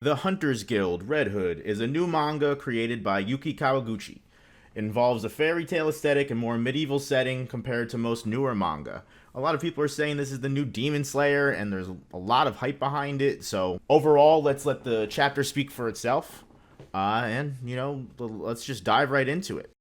The Hunter's Guild Red Hood is a new manga created by Yuki Kawaguchi. It involves a fairy tale aesthetic and more medieval setting compared to most newer manga. A lot of people are saying this is the new Demon Slayer, and there's a lot of hype behind it. So overall, let's let the chapter speak for itself, and let's just dive right into it.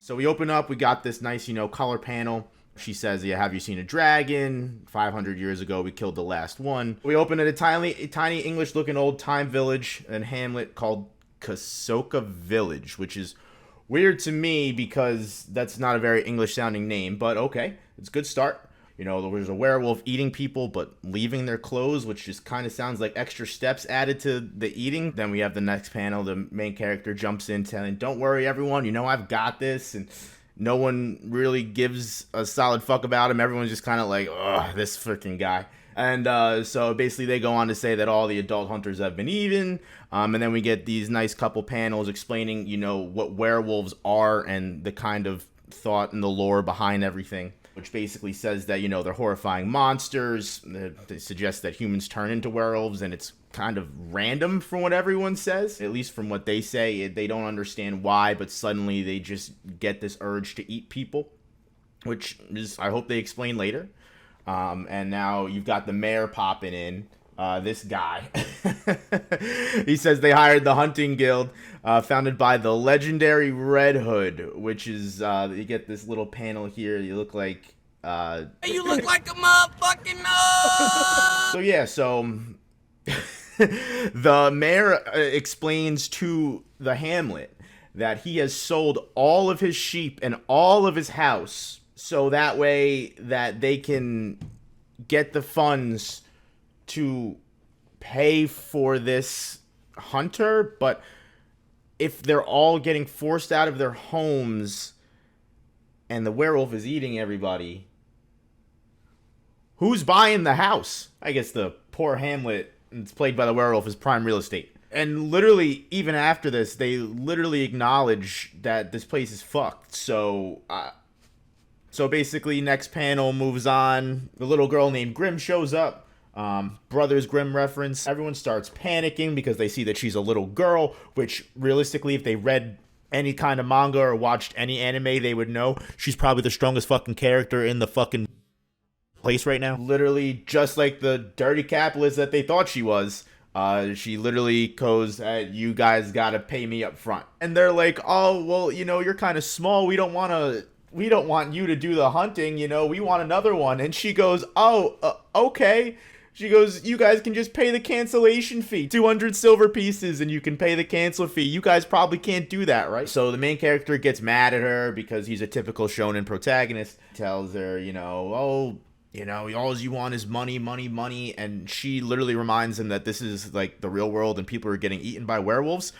So we open up, we got this nice, color panel. She says, yeah, have you seen a dragon? 500 years ago, we killed the last one. We open at a tiny English looking old time village and hamlet called Kasoka Village, which is weird to me because that's not a very English sounding name, but okay, it's a good start. There's a werewolf eating people but leaving their clothes, which just kind of sounds like extra steps added to the eating. Then we have the next panel. The main character jumps in telling, don't worry, everyone, I've got this. And no one really gives a solid fuck about him. Everyone's just kind of like, ugh, this freaking guy. And so basically they go on to say that all the adult hunters have been eaten. And then we get these nice couple panels explaining, what werewolves are and the kind of thought and the lore behind everything, which basically says that, they're horrifying monsters. They suggest that humans turn into werewolves, and it's kind of random from what everyone says. At least from what they say, they don't understand why, but suddenly they just get this urge to eat people, which is, I hope they explain later. And now you've got the mayor popping in. This guy. He says they hired the hunting guild, founded by the legendary Red Hood, which is, you get this little panel here. You look like, You look like a motherfucking So yeah, so the mayor explains to the hamlet that he has sold all of his sheep and all of his house so that way that they can get the funds to pay for this hunter. But if they're all getting forced out of their homes and the werewolf is eating everybody, who's buying the house? I guess the poor hamlet, it's played by the werewolf, is prime real estate. And literally, even after this, they literally acknowledge that this place is fucked. So basically, next panel moves on. The little girl named Grimm shows up. Brothers Grimm reference. Everyone starts panicking because they see that she's a little girl, which realistically, if they read any kind of manga or watched any anime, they would know she's probably the strongest fucking character in the fucking place right now. Literally, just like the dirty capitalist that they thought she was. She literally goes, you guys gotta pay me up front. And they're like, oh, well, you're kind of small. We don't want you to do the hunting, we want another one. And she goes, oh, okay. She goes, you guys can just pay the cancellation fee. 200 silver pieces and you can pay the cancel fee. You guys probably can't do that, right? So the main character gets mad at her because he's a typical shonen protagonist. Tells her, all you want is money, money, money. And she literally reminds him that this is like the real world and people are getting eaten by werewolves.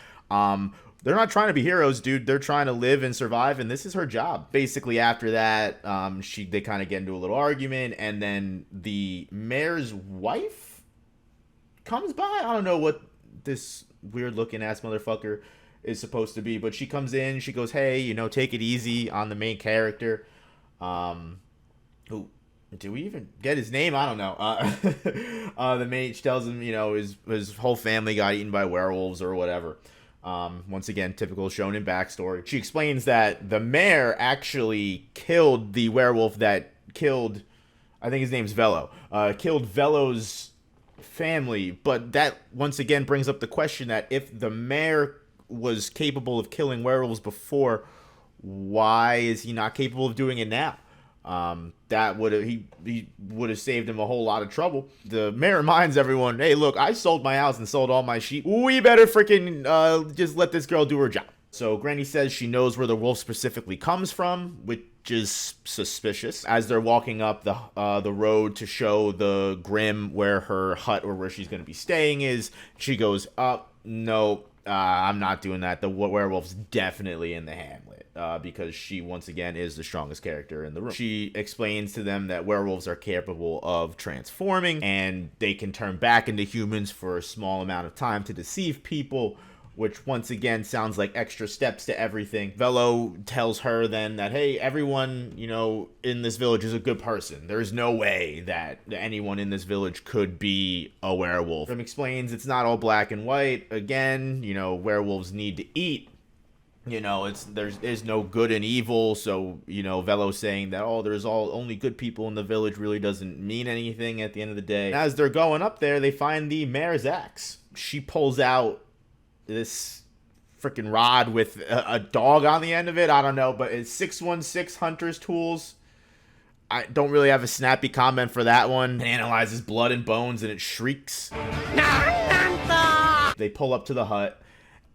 They're not trying to be heroes, dude. They're trying to live and survive, and this is her job. Basically, after that, they kind of get into a little argument, and then the mayor's wife comes by. I don't know what this weird-looking ass motherfucker is supposed to be, but she comes in. She goes, "Hey, take it easy on the main character." Who? Do we even get his name? I don't know. The mage tells him, his whole family got eaten by werewolves or whatever. Once again, typical shonen backstory. She explains that the mayor actually killed the werewolf that killed, I think his name's Velo, killed Velo's family. But that, once again, brings up the question that if the mayor was capable of killing werewolves before, why is he not capable of doing it now? That would have he would have saved him a whole lot of trouble. The mayor reminds everyone, hey, look, I sold my house and sold all my sheep. We better freaking just let this girl do her job. So Granny says she knows where the wolf specifically comes from, which is suspicious. As they're walking up the road to show the Grimm where her hut or where she's going to be staying is, she goes, no, I'm not doing that. The werewolf's definitely in the hamlet. Because she, once again, is the strongest character in the room. She explains to them that werewolves are capable of transforming, and they can turn back into humans for a small amount of time to deceive people, which once again sounds like extra steps to everything. Velo tells her then that, hey, everyone, you know, in this village is a good person. There's no way that anyone in this village could be a werewolf. Grim explains it's not all black and white. Again, you know, werewolves need to eat. You know, there's no good and evil, so, you know, Velo saying that, oh, there's only good people in the village really doesn't mean anything at the end of the day. And as they're going up there, they find the mayor's axe. She pulls out this freaking rod with a dog on the end of it. I don't know, but it's 616 Hunter's tools. I don't really have a snappy comment for that one. It analyzes blood and bones and it shrieks. They pull up to the hut.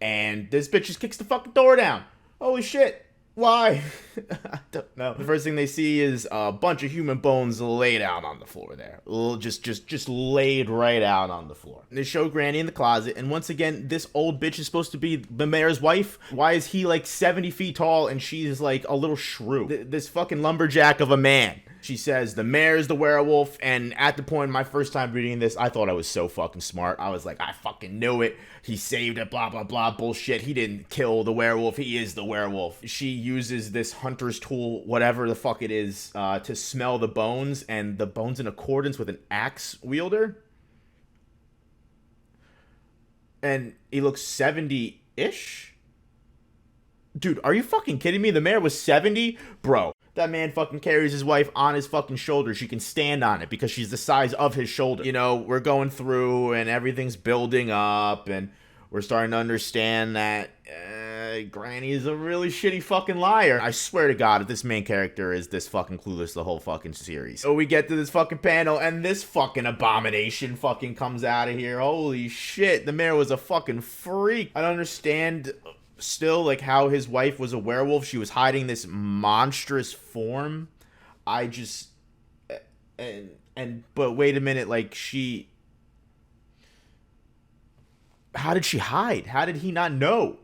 And this bitch just kicks the fucking door down. Holy shit. Why? I don't know. The first thing they see is a bunch of human bones laid out on the floor there. Just laid right out on the floor. They show Granny in the closet. And once again, this old bitch is supposed to be the mayor's wife. Why is he like 70 feet tall and she's like a little shrew? This fucking lumberjack of a man. She says the mayor's the werewolf, and at the point my first time reading this, I thought I was so fucking smart. I was like, I fucking knew it. He saved it, blah, blah, blah, bullshit. He didn't kill the werewolf. He is the werewolf. She uses this hunter's tool, whatever the fuck it is, to smell the bones, and the bones in accordance with an axe wielder. And he looks 70-ish? Dude, are you fucking kidding me? The mayor was 70? Bro. That man fucking carries his wife on his fucking shoulder. She can stand on it because she's the size of his shoulder. You know, we're going through and everything's building up and we're starting to understand that Granny is a really shitty fucking liar. I swear to God, if this main character is this fucking clueless the whole fucking series. So we get to this fucking panel and this fucking abomination fucking comes out of here. Holy shit, the mayor was a fucking freak. I don't understand still like how his wife was a werewolf. She was hiding this monstrous form. I just but wait a minute, like how did she hide? How did he not know?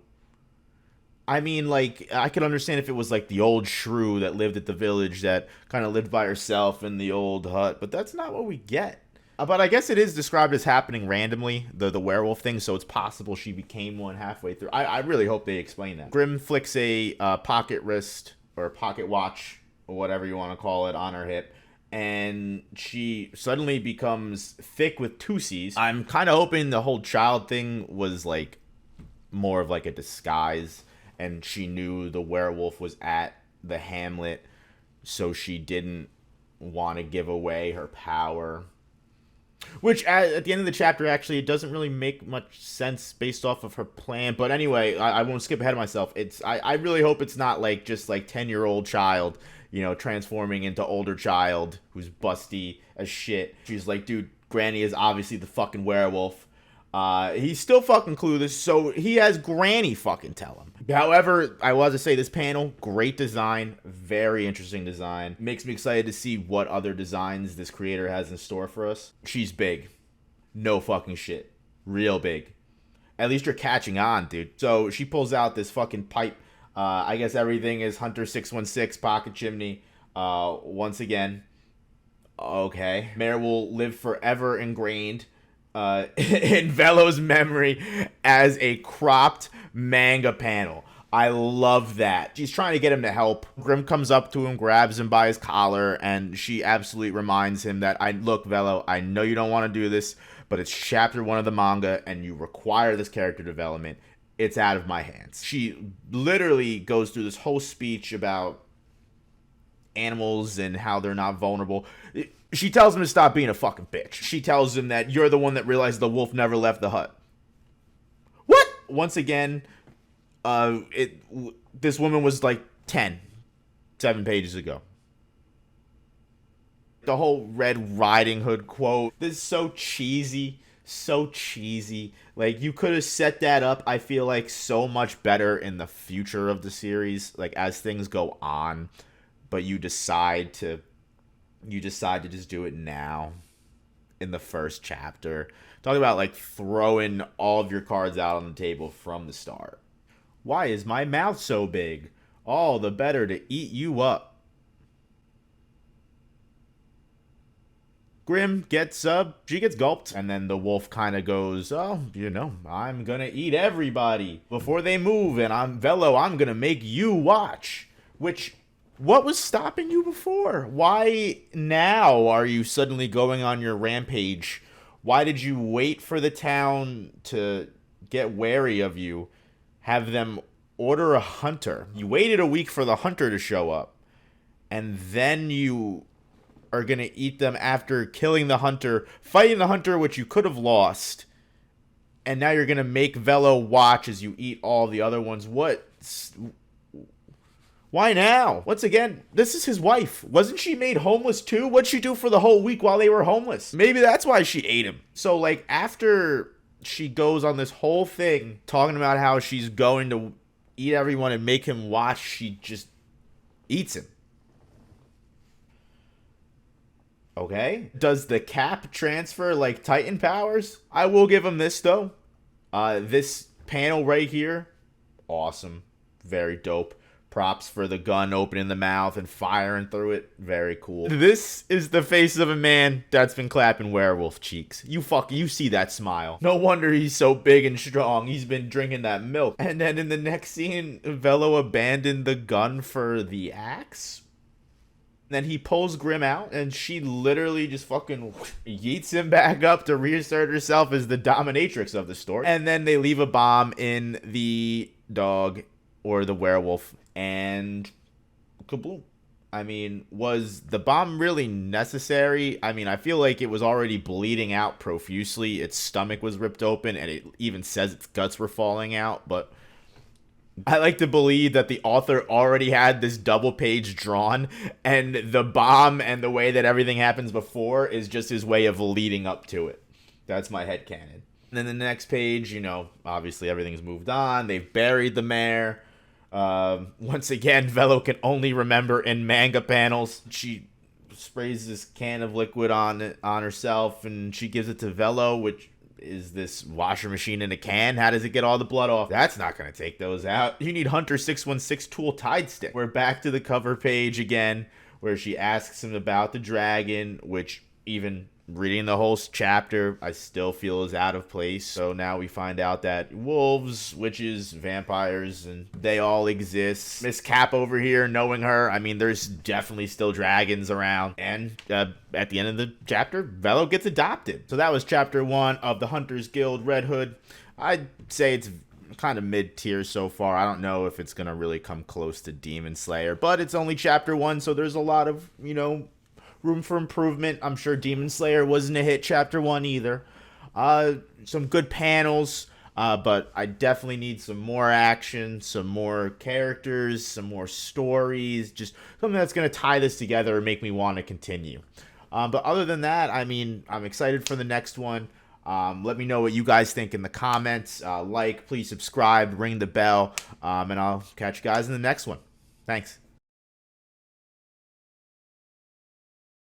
I mean, like, I could understand if it was like the old shrew that lived at the village that kind of lived by herself in the old hut, but that's not what we get. But I guess it is described as happening randomly, the werewolf thing, so it's possible she became one halfway through. I really hope they explain that. Grim flicks a pocket wrist or pocket watch or whatever you want to call it on her hip, and she suddenly becomes thick with two C's. I'm kind of hoping the whole child thing was like more of like a disguise, and she knew the werewolf was at the hamlet, so she didn't want to give away her power. Which, at the end of the chapter, actually, it doesn't really make much sense based off of her plan. But anyway, I won't skip ahead of myself. I really hope it's not, like, just, like, 10-year-old child, you know, transforming into older child who's busty as shit. She's like, dude, Granny is obviously the fucking werewolf. He's still fucking clueless, so he has Granny fucking tell him. However, I was to say, this panel, great design, very interesting design. Makes me excited to see what other designs this creator has in store for us. She's big. No fucking shit. Real big. At least you're catching on, dude. So she pulls out this fucking pipe. I guess everything is Hunter 616 pocket chimney. Once again. Okay. Mayor will live forever ingrained in Velo's memory as a cropped manga panel. I love that. She's trying to get him to help. Grim comes up to him, grabs him by his collar, and she absolutely reminds him that, look, Velo, I know you don't want to do this, but it's chapter 1 of the manga, and you require this character development. It's out of my hands. She literally goes through this whole speech about animals and how they're not vulnerable. She tells him to stop being a fucking bitch. She tells him that you're the one that realized the wolf never left the hut. What? Once again, this woman was like 7 pages ago. The whole Red Riding Hood quote. This is so cheesy. So cheesy. Like, you could have set that up, I feel like, so much better in the future of the series, like, as things go on. But you decide to just do it now in the first chapter. Talk about, like, throwing all of your cards out on the table from the start. Why is my mouth so big? All the better to eat you up. Grim gets she gets gulped, and then the wolf kind of goes, oh, you know, I'm gonna eat everybody before they move, and I'm gonna make you watch. Which, what was stopping you before? Why now are you suddenly going on your rampage? Why did you wait for the town to get wary of you, have them order a hunter? You waited a week for the hunter to show up, and then you are going to eat them after killing the hunter, fighting the hunter, which you could have lost. And now you're going to make Velo watch as you eat all the other ones. What? Why now? Once again, this is his wife. Wasn't she made homeless too? What'd she do for the whole week while they were homeless? Maybe that's why she ate him. So, like, after she goes on this whole thing talking about how she's going to eat everyone and make him watch, she just eats him. Okay. Does the cap transfer like Titan powers? I will give him this, though. This panel right here, awesome. Very dope. Props for the gun opening the mouth and firing through it. Very cool. This is the face of a man that's been clapping werewolf cheeks. You see that smile. No wonder he's so big and strong. He's been drinking that milk. And then in the next scene, Velo abandoned the gun for the axe. Then he pulls Grim out, and she literally just fucking yeets him back up to reassert herself as the dominatrix of the story. And then they leave a bomb in the dog or the werewolf, and kaboom. I mean, was the bomb really necessary? I mean, I feel like it was already bleeding out profusely. Its stomach was ripped open, and it even says its guts were falling out, but I like to believe that the author already had this double page drawn, and the bomb and the way that everything happens before is just his way of leading up to it. That's my headcanon. And then the next page, you know, obviously everything's moved on. They've buried the mayor. Once again, Velo can only remember in manga panels. She sprays this can of liquid on herself, and she gives it to Velo, which is this washer machine in a can. How does it get all the blood off? That's not going to take those out. You need Hunter 616 tool Tide Stick. We're back to the cover page again, where she asks him about the dragon, which even reading the whole chapter, I still feel is out of place. So now we find out that wolves, witches, vampires, and they all exist. Miss Cap over here, knowing her, I mean, there's definitely still dragons around. And at the end of the chapter, Velo gets adopted. So that was chapter 1 of the Hunters Guild Red Hood. I'd say it's kind of mid-tier so far. I don't know if it's going to really come close to Demon Slayer, but it's only chapter 1, so there's a lot of, you know, room for improvement. I'm sure Demon Slayer wasn't a hit chapter 1 either. Some good panels, but I definitely need some more action, some more characters, some more stories, just something that's going to tie this together and make me want to continue. But other than that, I mean, I'm excited for the next one. Let me know what you guys think in the comments. Please subscribe, ring the bell, and I'll catch you guys in the next one. Thanks.